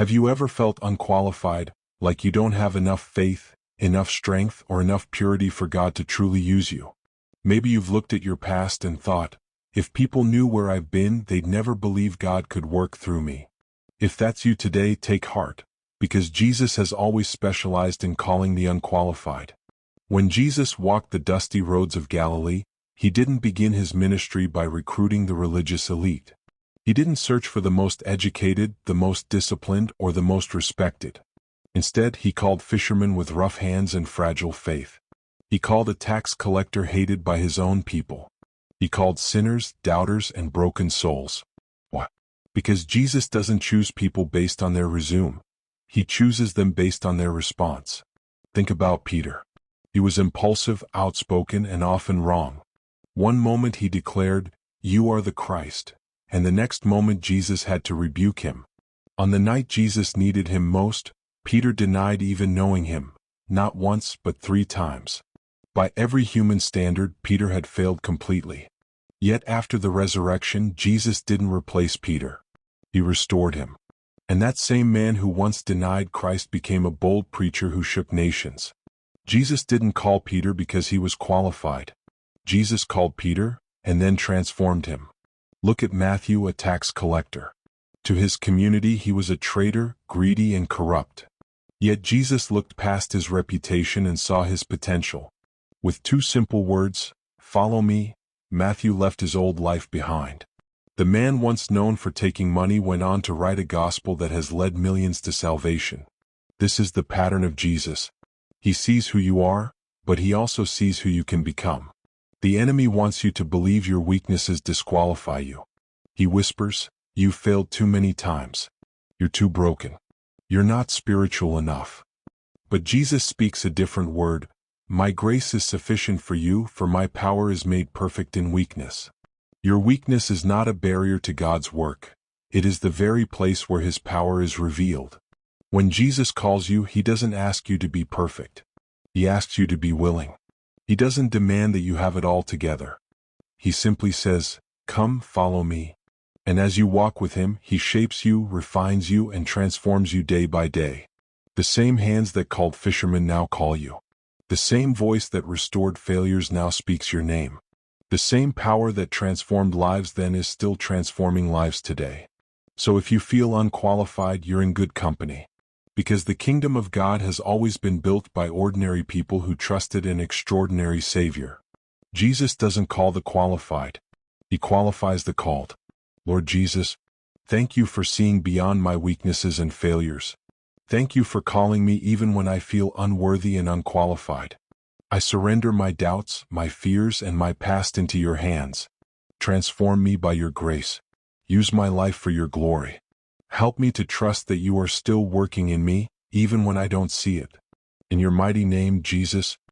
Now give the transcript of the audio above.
Have you ever felt unqualified, like you don't have enough faith, enough strength, or enough purity for God to truly use you? Maybe you've looked at your past and thought, if people knew where I've been, they'd never believe God could work through me. If that's you today, take heart, because Jesus has always specialized in calling the unqualified. When Jesus walked the dusty roads of Galilee, he didn't begin his ministry by recruiting the religious elite. He didn't search for the most educated, the most disciplined, or the most respected. Instead, he called fishermen with rough hands and fragile faith. He called a tax collector hated by his own people. He called sinners, doubters, and broken souls. Why? Because Jesus doesn't choose people based on their resume. He chooses them based on their response. Think about Peter. He was impulsive, outspoken, and often wrong. One moment he declared, "You are the Christ," and the next moment Jesus had to rebuke him. On the night Jesus needed him most, Peter denied even knowing him, not once but 3 times. By every human standard, Peter had failed completely. Yet after the resurrection, Jesus didn't replace Peter. He restored him. And that same man who once denied Christ became a bold preacher who shook nations. Jesus didn't call Peter because he was qualified. Jesus called Peter, and then transformed him. Look at Matthew, a tax collector. To his community he was a traitor, greedy, and corrupt. Yet Jesus looked past his reputation and saw his potential. With 2 simple words, "Follow me," Matthew left his old life behind. The man once known for taking money went on to write a gospel that has led millions to salvation. This is the pattern of Jesus. He sees who you are, but he also sees who you can become. The enemy wants you to believe your weaknesses disqualify you. He whispers, "You've failed too many times. You're too broken. You're not spiritual enough." But Jesus speaks a different word. "My grace is sufficient for you, for my power is made perfect in weakness." Your weakness is not a barrier to God's work. It is the very place where his power is revealed. When Jesus calls you, he doesn't ask you to be perfect. He asks you to be willing. He doesn't demand that you have it all together. He simply says, "Come, follow me." And as you walk with him, he shapes you, refines you, and transforms you day by day. The same hands that called fishermen now call you. The same voice that restored failures now speaks your name. The same power that transformed lives then is still transforming lives today. So if you feel unqualified, you're in good company. Because the kingdom of God has always been built by ordinary people who trusted an extraordinary Savior. Jesus doesn't call the qualified. He qualifies the called. Lord Jesus, thank you for seeing beyond my weaknesses and failures. Thank you for calling me even when I feel unworthy and unqualified. I surrender my doubts, my fears, and my past into your hands. Transform me by your grace. Use my life for your glory. Help me to trust that you are still working in me, even when I don't see it. In your mighty name, Jesus,